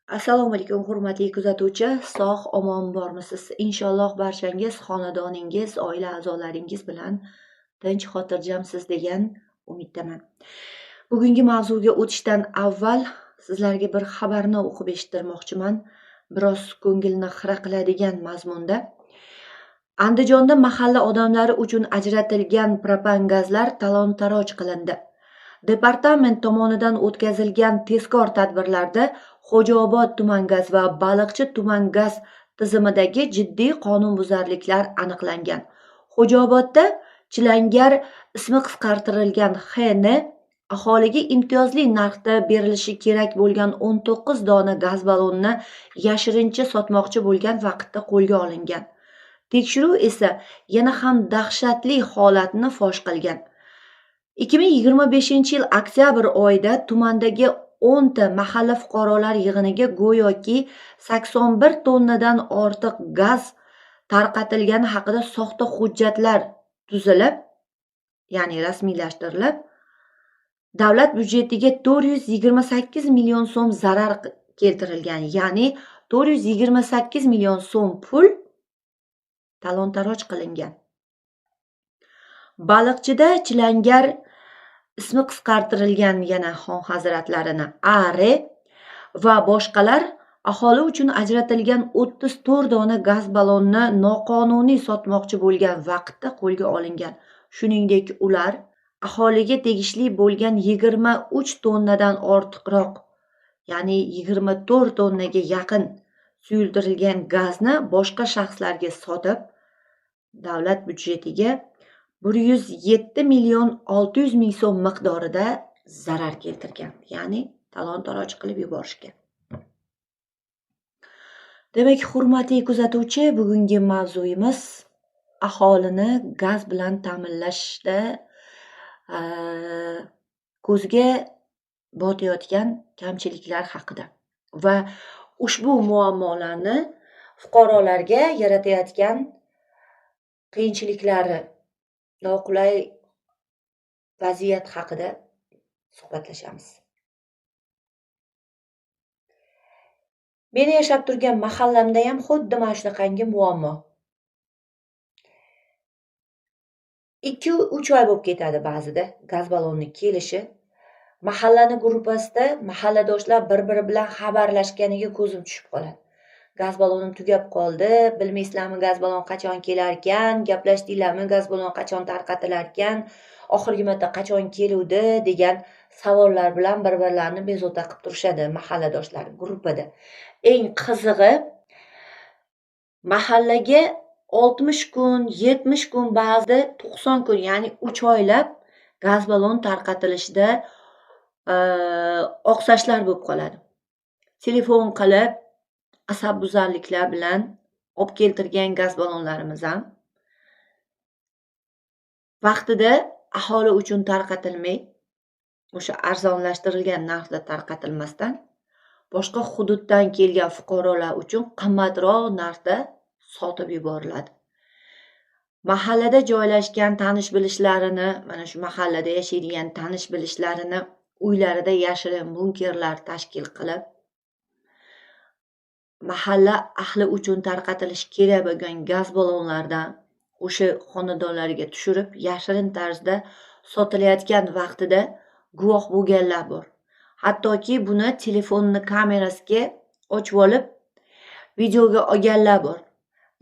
Assalomu alaykum hurmatli kuzatuvchi, sog' omon bormisiz? Inshaalloh barchangiz, xonadoningiz, oila a'zolaringiz bilan tinch xotirjamsiz degan umiddaman. Bugungi mavzuga o'tishdan avval sizlarga bir xabarni o'qib eshittirmoqchiman. Biroz ko'ngilni xira qiladigan mazmunda. Andijonda mahalla odamlari uchun ajratilgan propan gazlar talon-taroj qilindi. Departament tomonidan o'tkazilgan tezkor tadbirlarda Xo'jaobod tuman gaz va Baliqchi tuman gaz tizimidagi jiddiy qonunbuzarliklar aniqlangan. Xo'jaobodda chilangar ismi qisqartirilgan XN aholiga imtiyozli narxda berilishi kerak bo'lgan 19 dona gaz ballonni yashirincha sotmoqchi bo'lgan vaqtda qo'lga olingan. Tekshiruv esa yana ham dahshatli holatni fosh qilgan. 2025-yil oktyabr oyida tumandagi 10 ta mahalla fuqarolar yig'iniga go'yoki 81 tonnadan ortiq gaz tarqatilgani haqida soxta hujjatlar tuzilib, ya'ni rasmiylashtirilib, davlat byudjetiga 428 million so'm zarar keltirilgan, ya'ni 428 million so'm pul talon-taroj qilingan. Baliqchida chilangar ismi qisqartirilgan yana xon hazratlarini AR va boshqalar aholi uchun ajratilgan 34 dona gaz ballonni noqonuniy sotmoqchi bo'lgan vaqtda qo'lga olingan. Shuningdek, ular aholiga tegishli bo'lgan 23 tonnadan ortiqroq, ya'ni 24 tonnaga yaqin suyultirilgan gazni boshqa shaxslarga sotib, davlat byudjetiga 107 million 600 ming so'm miqdorida zarar keltirgan, ya'ni talon-taroj qilib yuborishgan. Demak, hurmatli kuzatuvchi, bugungi mavzuyimiz aholini gaz bilan ta'minlashda ko'zga botayotgan kamchiliklar haqida va ushbu muammolarni fuqarolarga yaratayotgan qiyinchiliklari, noqulay vaziyat haqida suhbatlashamiz. Meni yashab turgan mahallamda ham xuddi mana shunaqangi muammo. 2-3 oy bo'lib ketadi ba'zida gaz ballonni kelishi. Mahallani gruppasida mahalladoshlar bir-biri bilan xabarlashganiga ko'zim tushib qoladi. Gaz ballonim tugab qoldi, bilmaysizlarmi gaz ballon qachon kelar ekan, gaplashdinglarmi gaz ballon qachon tarqatilar ekan, oxirgi marta qachon keluvdi degan savollar bilan bir-birlarini bezovta qilib turishadi mahalladoshlar gruppada. Eng qizig'i, mahallaga 60 kun, 70 kun, ba'zida 90 kun, ya'ni 3 oylab gaz ballon tarqatilishida oqsashlar bo'lib qoladi. Telefon qilib asabbuzarliklar bilan olib keltirgan gaz ballonlarimiz ham vaqtida aholi uchun tarqatilmay, o'sha arzonlashtirilgan narxda tarqatilmasdan boshqa hududdan kelgan fuqarolar uchun qimmatroq narxda sotib yuboriladi. Mahallada joylashgan tanish-bilishlarini, mana shu mahallada yashaydigan tanish-bilishlarini uylarida yashirin bunkerlar tashkil qilib, mahalla ahli uchun tarqatilishi kerak bo'lgan gaz ballonlardan o'sha xonadonlarga tushirib, yashirin tarzda sotilayotgan vaqtida guvoh bo'lganlar bor. Hattoki buni telefonni kamerasiga ochib olib, videoga olganlar bor.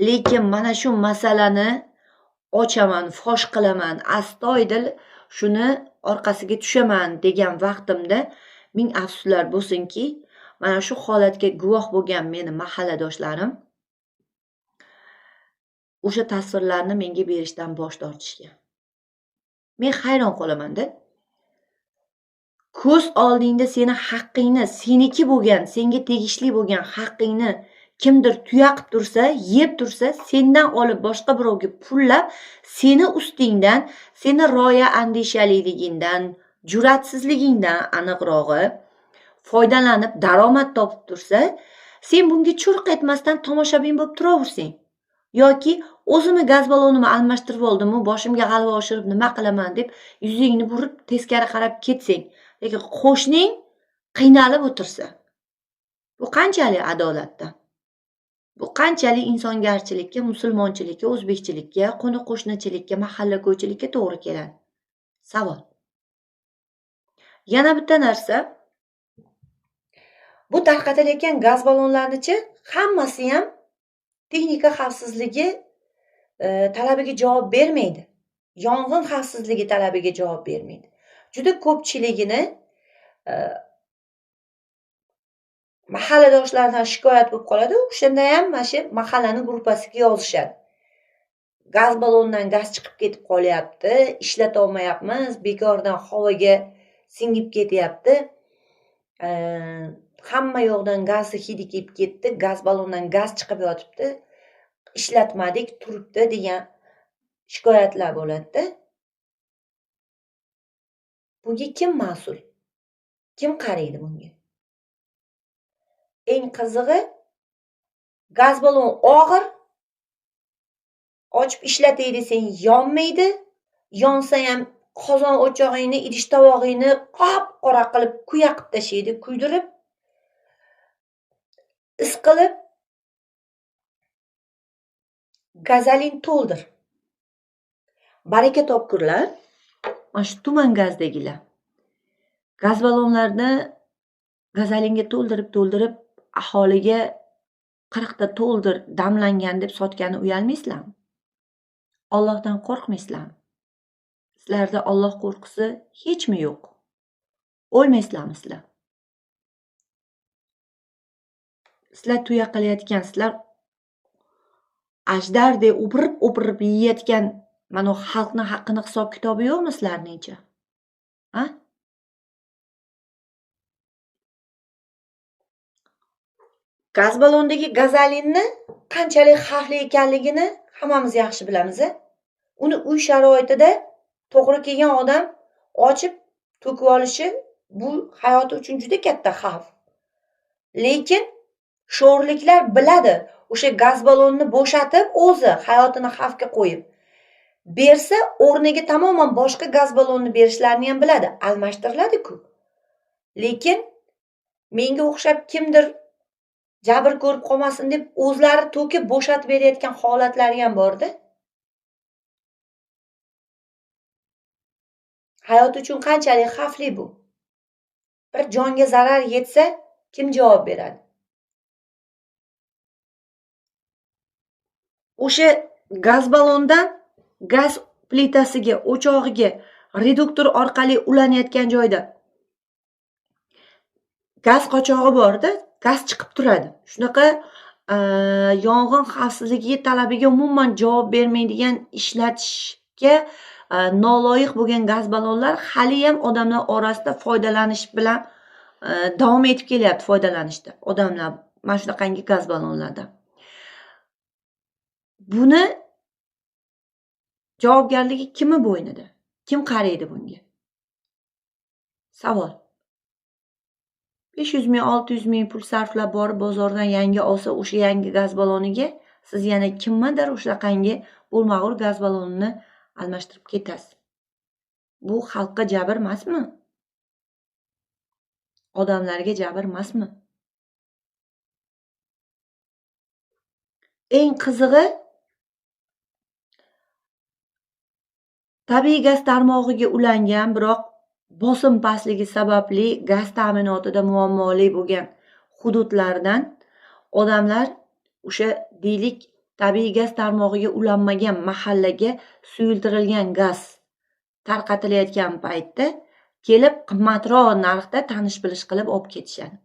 Lekin mana shu masalani ochaman, fosh qilaman, astoydil shuni orqasiga tushaman degan vaqtimda ming afsuslar bo'lsinki, mana shu holatga guvoh bo'lgan meni mahalladoshlarim o'sha tasvirlarni menga berishdan bosh tortishgan. Men hayron qolaman-da. Ko'z oldingda seni haqqingni, seniki bo'lgan, senga tegishli bo'lgan haqqingni kimdir tuya qilib tursa, yeb tursa, sendan olib boshqa birovga pullab, seni ustingdan, seni roya andishaligingdan, jur'atsizligingdan aniqrog'i foydalanib daromad topib tursa, sen bunga churq etmasdan tomoshabin bo'lib turaversang, yoki o'zimni gaz ballonimni almashtirib oldim-u, boshimga g'alva oshirib nima qilaman deb yuzingni burib teskari qarab ketsang, lekin qo'shning qiynalib o'tirsa, Bu qanchalik adolatda? Bu qanchalik insongarchilikka, musulmonchilikka, o'zbekchilikka, qo'ni-qo'shnichilikka, mahalla-ko'ychilikka to'g'ri keladi? Savol. Yana bitta narsa, bu tarqatilayotgan gaz ballonlarnichi hammasi ham texnika xavfsizligi talabiga javob bermaydi. Yong'in xavfsizligi talabiga javob bermaydi. Juda ko'pchiligini mahalladoshlardan shikoyat bo'lib qoladi. O'shanda ham mana shu mahallani gruppasiga yozishadi. Gaz ballondan gaz chiqib ketib qolyapti, ishlata olmayapmiz, bekordan havoga singib ketyapti. Hamma yoqdan gazni hidi kelib ketdi, gaz ballondan gaz chiqib yotibdi, ishlatmadik, turibdi degan shikoyatlar bo'ladi-da. Bunga kim mas'ul? Kim qaraydi bunga? Eng qizig'i, gaz ballon og'ir, ochib ishlatay desang yonmaydi, yonsa ham qozon o'chog'ingni, idish tovog'ingni qop-qora qilib kuya qilib tashlaydi, kuydirib, is qilib. Gazalin to'ldir. Baraka topkurlar, mana shu tuman gazdagilar. Gaz ballonlarni gazalinga to'ldirib aholiga 40 ta to'ldir, damlangan deb sotgani uyalmaysizlarmi? Allohdan qo'rqmaysizlarmi? Sizlarda Alloh qo'rqusi hechmi yo'q? O'lmaysizlarmi sizlar? Sizlar tuya qilayotgansizlar, ajdardek o'pirib yeyayotgan mana xalqni haqqini hisob kitobi yo'qmi sizlarning-chi? Ha? Gaz ballondagi gazalinni qanchalik xavfli ekanligini hammamiz yaxshi bilamiz. Uni uy sharoitida to'g'ri kelgan odam ochib to'kib olishi bu hayoti uchun juda katta xavf. Lekin sho'rliklar biladi, o'sha gaz ballonni bo'shatib, o'zi hayotini xavfga qo'yib bersa, o'rniga tamoman boshqa gaz ballonni berishlarini ham biladi, almashtiriladi-ku. Lekin menga o'xshab kimdir jabr ko'rib qolmasin deb o'zlari to'kib bo'shatib berayotgan holatlari ham bor-da. Hayot uchun qanchalik xavfli bu? Bir jonga zarar yetsa, kim javob beradi? O'sha gaz ballondan gaz plitasiga, o'chog'iga, reduktor orqali ulanayotgan joyda gaz qochog'i bor-da, gaz chiqib turadi. Shunaqa yong'in xavfsizligi talabiga umuman javob bermaydigan, ishlatishga noloyiq bo'lgan gaz ballonlar hali ham odamlar orasida foydalanish bilan davom etib kelyapti foydalanishda. Odamlar mana shunaqangi gaz ballonlardan. Buni javobgarligi kimi bo'ynida? Kim qaraydi bunga? Savol. 500 ming, 600 ming pul sarflab borib bozordan yangi olsa, o'sha yangi gaz balloniga siz yana kimmadir o'shaqangi bo'lmag'ur gaz ballonini almashtirib ketasiz. Bu xalqqa jabr emasmi? Odamlarga jabr emasmi? Eng qizig'i, tabiiy gaz tarmog'iga ulangan, biroq bosim pastligi sababli gaz ta'minotida muammoli bo'lgan hududlardan odamlar o'sha deylik tabiiy gaz tarmog'iga ulanmagan mahallaga suyultirilgan gaz tarqatilayotgan paytda kelib qimmatroq narxda tanish-bilish qilib olib ketishadi.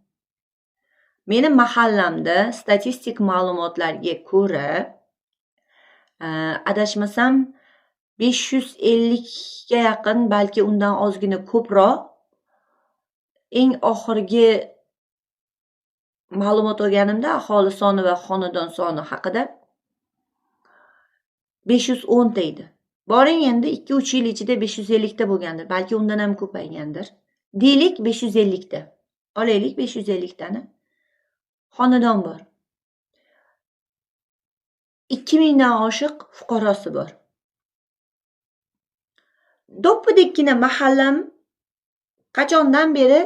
Meni mahallamda statistik ma'lumotlarga ko'ra, adashmasam 550 ga yaqin, balki undan ozgina ko'proq, eng oxirgi ma'lumot olganimda aholi soni va xonadon soni haqida 510 ta edi. Boring endi 2-3 yil ichida 550 ta bo'lgandir, balki undan ham ko'paygandir. Deylik 550 ta. Olaylik 550 tani. Xonadon bor. 2000 dan oshiq fuqarosi bor. Do'ppidekkina mahallam qachondan beri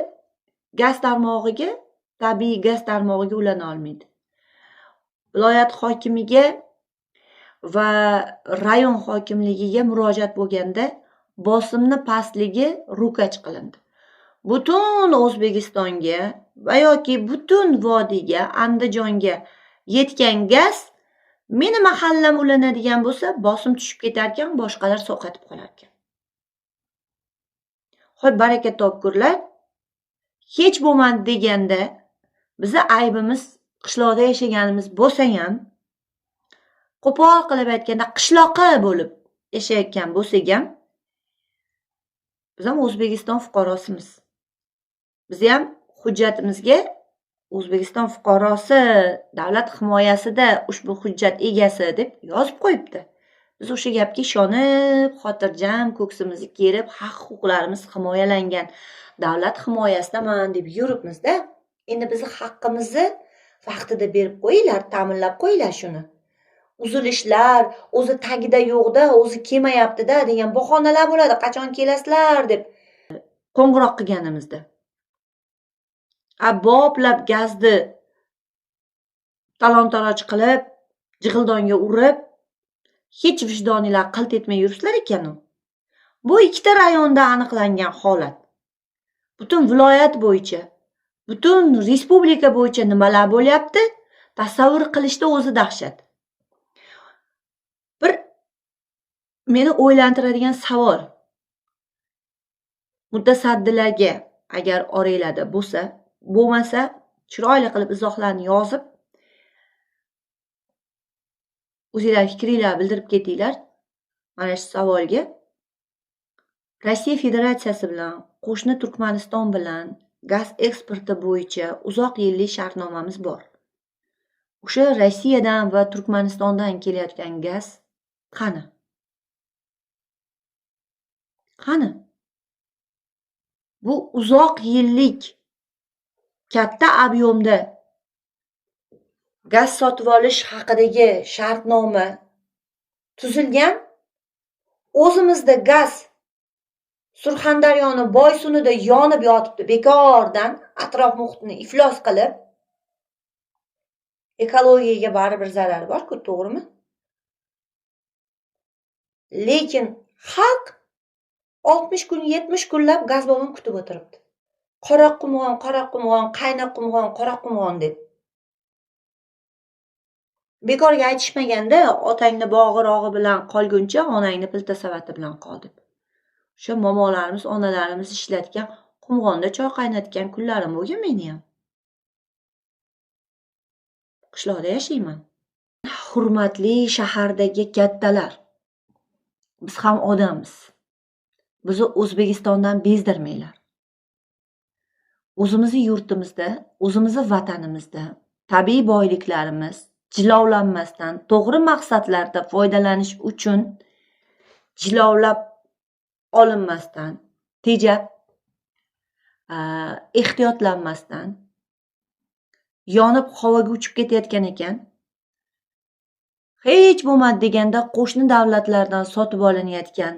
gaz tarmog'iga tabiiy gaz tarmog'iga ulana olmaydi. Viloyat hokimiga va rayon hokimligiga murojaat bo'lganda bosimni pastligi ro'kach qilindi. Butun O'zbekistonga va yoki butun vodiyga, Andijonga yetgan gaz meni mahallam ulanadigan bo'lsa, bosim tushib ketar ekan, boshqalar sotib qolar ekan. Xo'p, baraka topkurlar, hech bo'lmadi deganda bizni aybimiz qishloqda yashaganimiz bo'lsa ham, qo'pol qilib aytganda qishloqi bo'lib yashayotgan bo'lsak ham, biz ham O'zbekiston fuqarosimiz. Biz ham hujjatimizga O'zbekiston fuqarosi, davlat himoyasida ushbu hujjat egasi deb yozib qo'yibdi. Biz o'sha gapga ishonib, xotirjam ko'ksimizni kerib, haq-huquqlarimiz himoyalangan davlat himoyasidaman deb yuribmiz-da. Endi bizni haqqimizni vaqtida berib qo'yinglar, ta'minlab qo'yinglar shuni. Uzilishlar, o'zi tagida yo'qda, o'zi kelmayapti-da degan bahonalar bo'ladi. Qachon kelasizlar deb qo'ng'iroq qilganimizda. Boplab gazni talon-taroj qilib, jig'ildonga urib, hech vijdoninglar qilt etmay yuribsizlar ekan. Bu ikkita rayonda aniqlangan holat. Butun viloyat bo'yicha, butun respublika bo'yicha nimalar bo'lyapti? Tasavvur qilishda o'zi dahshat. Bir meni o'ylantiradigan savol. Mutasaddilarga agar oranglarda bo'lmasa, chiroyli qilib izohlarni yozib, o'zinglar fikringlarni bildirib ketinglar. Mana shu savolga. Rossiya Federatsiyasi bilan, qo'shni Turkmaniston bilan gaz eksporti bo'yicha uzoq yillik shartnomamiz bor. O'sha Rossiyadan va Turkmanistondan kelayotgan gaz qani? Qani? Bu uzoq yillik katta ob'yomda gaz sotib olish haqidagi shartnoma tuzilgan. O'zimizda gaz Surxondaryoning Boysunida yonib yotibdi, bekordan atrof muhitni iflos qilib. Ekologiyaga baribir zarari bor-ku, to'g'rimi? Lekin xalq 60 kun, 70 kunlab gaz ballon kutib o'tiribdi. Qoraqumg'on, Qoraqumg'on deb. Bekorga aytishmaganda, otangni bog'irog'i bilan qolguncha, onangni pilta savati bilan qol deb. O'sha momolarimiz, onalarimiz ishlatgan qumg'onda choy qaynatgan kunlarim bo'lgan meni ham. Qishloqda yashayman. Hurmatli shahardagi kattalar, biz ham odammiz. Bizni O'zbekistondan bezdirmanglar. O'zimizning yurtimizda, o'zimizning vatanimizda tabiiy boyliklarimiz jilovlanmasdan, to'g'ri maqsadlarda foydalanish uchun jilovlab olinmasdan, tejab, ehtiyotlanmasdan yonib havoga uchib ketayotgan ekan. Hech bo'lmadi deganda qo'shni davlatlardan sotib olinayotgan,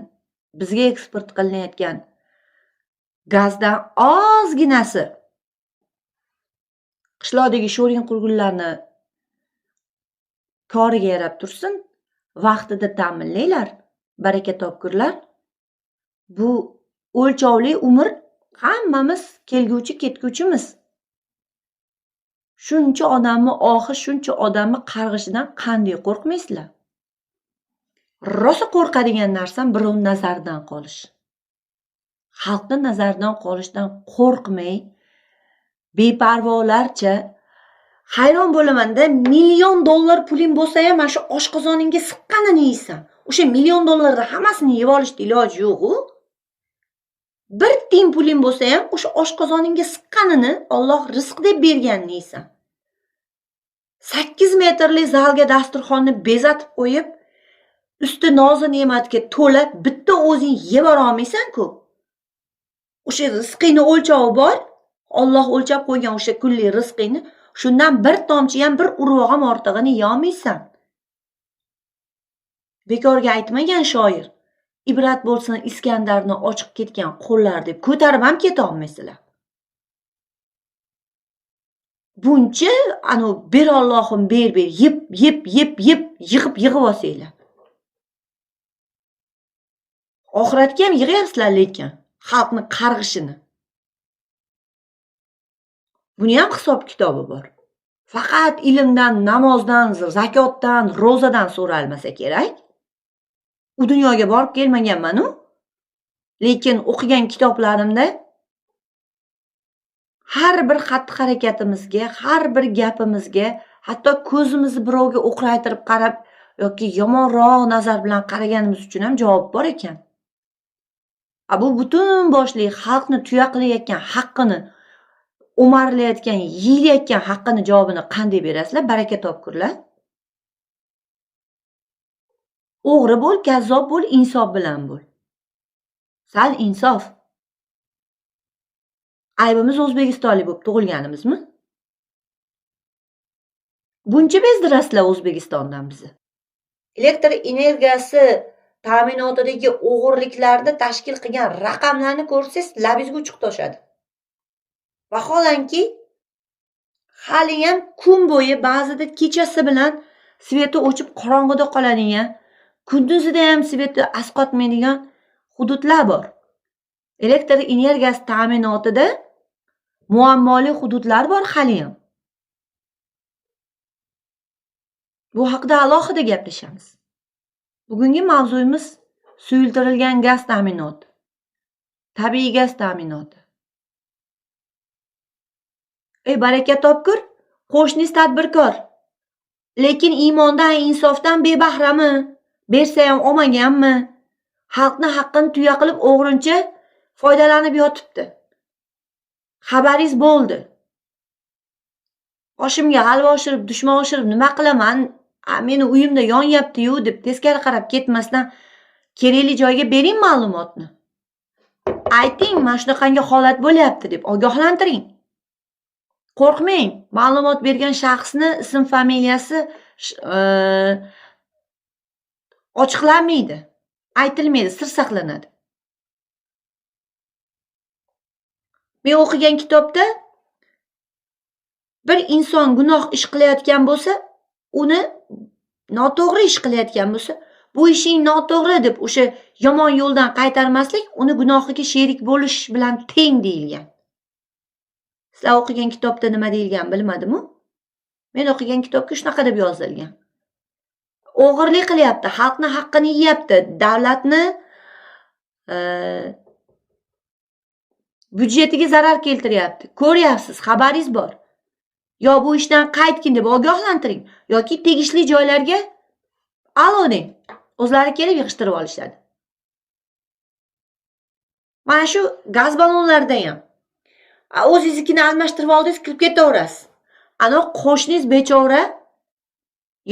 bizga eksport qilinayotgan gazdan ozginasi qishloqdagi sho'ring qurg'unlarni koriga yarab tursin, vaqtida ta'minlanglar, baraka topkurlar. Bu o'lchovli umr, hammamiz kelguvchi ketguvchimiz. Shuncha odamni ohi, shuncha odamni qarg'ishidan qanday qo'rqmaysizlar? Rosa qo'rqadigan narsam birov nazardan qolish. Xalqni nazardan qolishdan qo'rqmay, beparvolarcha hayron bo'laman-da, $1,000,000 puling bo'lsa ham mana shu oshqozoningga siqqanini yeysan. O'sha $1,000,000 hammasini yeb olishda iloji yo'q-ku. 1 tiyin puling bo'lsa ham o'sha oshqozoningga siqqanini Alloh rizq deb berganini yeysan. 8 metrli zalga dasturxonni bezatib qo'yib, usti nozi ne'matga to'la, bitta o'zing yeb olmaysan-ku. O'sha rizqingni o'lchovi bor. Alloh o'lchab qo'ygan o'sha kunlik rizqingni, shundan bir tomchi ham, bir urvoq ham ortig'ini yeolmaysan. Bekorga aytmagan shoir, ibrat bo'lsin Iskandarni ochiq ketgan qo'llar deb ko'tarib ham keta olmaysizlar. buncha anu ber Allohim ber yeb yig'ib olsanglar. Oxiratga ham yig'yapsizlar lekin xalqni qarg'ishini. Buni ham hisob kitobi bor. Faqat ilmdan, namozdan, zakotdan, ro'zadan so'ralmasa kerak. U dunyoga borib kelmaganman-u. Lekin o'qigan kitoblarimda har bir xatti-harakatimizga, har bir gapimizga, hatto ko'zimizni birovga o'qraytirib qarab yoki yomonroq nazar bilan qaraganimiz uchun ham javob bor ekan. Bu butun boshli xalqni tuya qilayotgan haqqini, o'marlayotgan, yeyilayotgan haqqini javobini qanday berasizlar? Baraka topkurlar. O'g'ri bo'l, kazzob bo'l, insof bilan bo'l. Sal insof. Aybimiz o'zbekistonlik bo'lib tug'ilganimizmi? Buncha bezdirasizlar O'zbekistondan bizni. Elektr energiyasi ta'minotidagi o'g'irliklarni tashkil qilgan raqamlarni ko'rsangiz, labingizga uchiq toshadi. Vaholanki hali ham kun bo'yi ba'zida kechasi bilan sveti o'chib qorong'ida qoladigan, kunduzida ham sveti asqotmaydigan hududlar bor. Elektr energiyasi ta'minotida muammoli hududlar bor hali ham. Bu haqida alohida gaplashamiz. Bugungi mavzuyimiz suyultirilgan gaz ta'minoti, tabiiy gaz ta'minoti. Baraka topkur, qo'shningiz tadbirkor. Lekin iymondan, insofdan bebahrami? Bersa ham olmaganmi? Xalqni haqqini tuya qilib o'g'rincha foydalanib yotibdi. Xabaringiz bo'ldi. Oshimga halva oshirib, dushman oshirib nima qilaman? Meni uyimda yonyapti-yu deb teskari qarab ketmasdan kerakli joyga bering ma'lumotni. Ayting, mana shunaqangi holat bo'lyapti deb ogohlantiring. Qo'rqmang, ma'lumot bergan shaxsni ism familiyasi ochiqlanmaydi, aytilmaydi, sir saqlanadi. Men o'qigan kitobda bir inson gunoh ish qilayotgan bo'lsa, uni noto'g'ri ish qilayotgan bo'lsa, bu ishing noto'g'ri deb o'sha yomon yo'ldan qaytarmaslik, uni gunohiga sherik bo'lish bilan teng deyilgan. Sizlar o'qigan kitobda nima deyilgan bilmadim-u. Men o'qigan kitobga shunaqa deb yozilgan. O'g'irlik qilyapti, xalqni haqqini yeyapti, davlatni byudjetiga zarar keltiryapti. Ko'ryapsiz, xabaringiz bor. Yo bu ishdan qaytgin deb ogohlantiring yoki tegishli joylarga alo deng. O'zlari kelib yig'ishtirib olishadi. Mana shu gaz ballonlarida ham o'zingiznikini almashtirib oldingiz, kirib ketaverasiz. Ana qo'shningiz bechora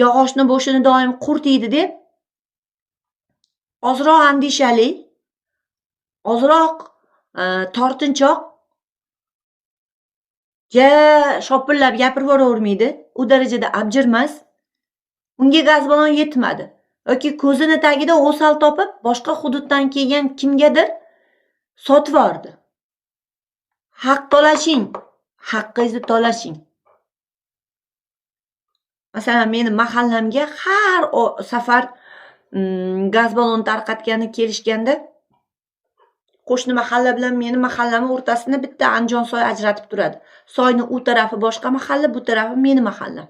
yog'ochni bo'shini doim qurtiydi deb ozroq andishali, ozroq tortinchoq shopillab gapirib yuboravermaydi. U darajada abjirmas. Unga gaz ballon yetmadi yoki ko'zini tagida o'sal topib, boshqa hududdan kelgan kimgadir sotib yubordi. Haq to'lashing, haqqingizni to'lashing. Masalan, meni mahallamga har safar gaz ballon tarqatgani kelishganda qo'shni mahalla bilan meni mahallamning o'rtasini bitta Andijon soy ajratib turadi. Soyning u tarafi boshqa mahalla, bu tarafi meni mahallam.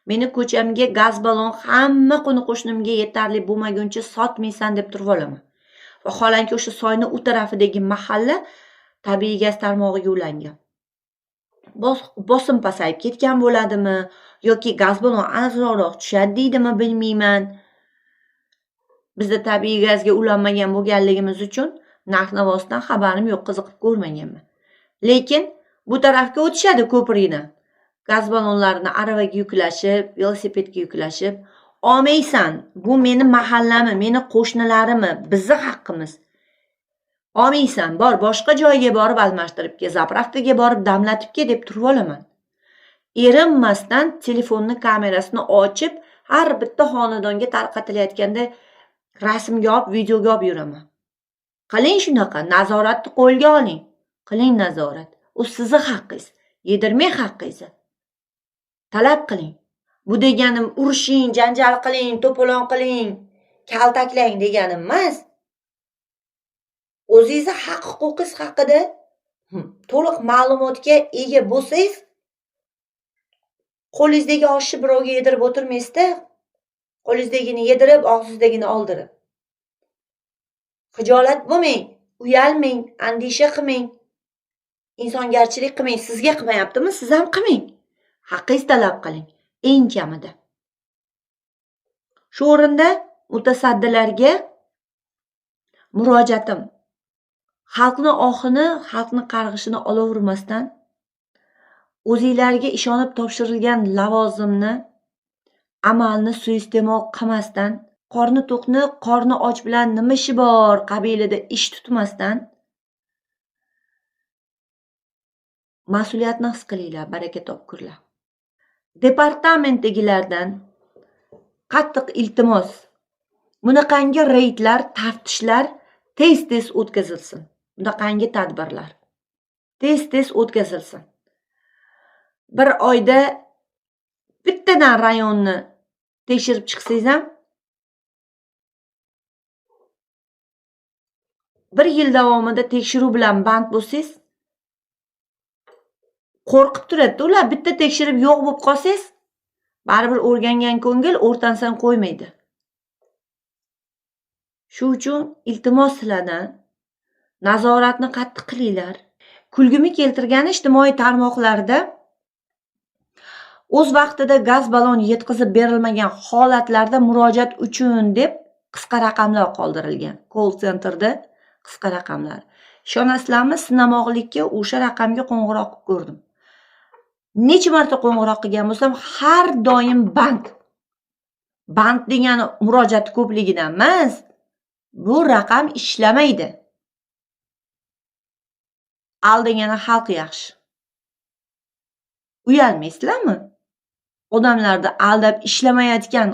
Meni ko'chamga gaz ballon hamma qo'ni-qo'shnimga yetarli bo'lmaguncha sotmaysan deb turib olaman. Vaholanki o'sha soyning u tarafidagi mahalla tabiiy gaz tarmog'iga ulangan. Bosim pasayib ketgan bo'ladimi yoki gaz ballon ozroq tushadi deydimi bilmayman. Bizda tabiiy gazga ulanmagan bo'lganligimiz uchun narx-navosidan xabarim yo'q, qiziqib ko'rmaganman. Lekin bu tarafga o'tishadi ko'prikdan. Gaz ballonlarini aravaga yuklashib, velosipedga yuklashib, olmaysan, bu meni mahallami, meni qo'shnilarimi, bizni haqqimiz. Olmaysan, bor boshqa joyga borib almashtirib ke, zapravkaga borib damlatib ke deb turib olaman. Erinmasdan telefonni kamerasini ochib, har bitta xonadonga tarqatilayotganda rasmga olib, videoga olib yuraman. Qiling shunaqa, nazoratni qo'lga oling. Qiling nazorat. U sizning haqqingiz, yedirmang haqqingizni. talab qiling. Bu deganim urushing, janjal qiling, to'polon qiling, kaltaklang deganim emas. O'zingizni haq-huquqingiz haqida to'liq ma'lumotga ega bo'lsangiz, qo'lingizdagi oshni birovga yedirib o'tirmaysizda. Qo'lingizdagini yedirib, og'zingizagini oldirib. Xijolat bo'lmang, uyalmang, andisha qilmang. Insongarchilik qilmang. Sizga qilmayaptimi? Siz ham qilmang. Haqqingizni talab qiling, eng kamida. Shu o'rinda mutasaddilarga murojaatim, xalqni ohini, xalqni qarg'ishini olavermasdan, o'zinglarga ishonib topshirilgan lavozimni, amalni suiiste'mol qilmasdan, qorni to'qni qorni och bilan nima ishi bor qabilida ish tutmasdan mas'uliyatni his qilinglar, baraka topkurlar. Departamentdagilardan qattiq iltimos, bunaqangi reydlar, taftishlar tez-tez o'tkazilsin. Bunaqangi tadbirlar tez-tez o'tkazilsin. Bir oyda bittadan rayonni tekshirib chiqsangiz ham, bir yil davomida tekshiruv bilan band bo'lsangiz, qo'rqib turadi. Ular bitta tekshirib yo'q bo'lib qolsangiz, baribir o'rgangan ko'ngil o'rtansan qo'ymaydi. Shu uchun iltimos sizlardan nazoratni qattiq qilinglar. Kulgimi keltirgani ijtimoiy tarmoqlarda o'z vaqtida gaz balon yetkazib berilmagan holatlarda murojaat uchun deb qisqa raqamlar qoldirilgan. Call centerda qisqa raqamlar. Ishonasizlarmi, sinamoqlikka o'sha raqamga qo'ng'iroq qilib ko'rdim. Necha marta qo'ng'iroq qilgan bo'lsam, har doim band. Band degani murojaat ko'pligidan emas, bu raqam ishlamaydi. Aldagani xalq yaxshi. Uyalmaysizlarmi? Odamlarni aldab ishlamayotgan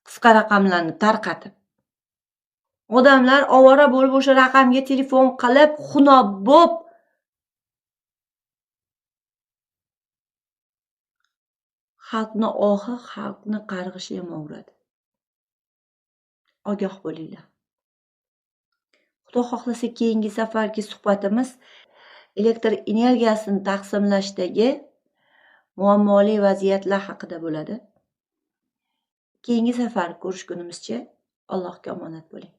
qisqa raqamlarni tarqatib. Odamlar ovora bo'lib o'sha raqamga telefon qilib, xunob bo'lib xalqni ohi, xalqni qarg'ishi yomon uradi. Ogoh bo'linglar. Xudo xohlasa keyingi safargi suhbatimiz elektr energiyasini taqsimlashdagi muammoli vaziyatlar haqida bo'ladi. Keyingi safar ko'rishgunimizcha Allohga omonat bo'ling.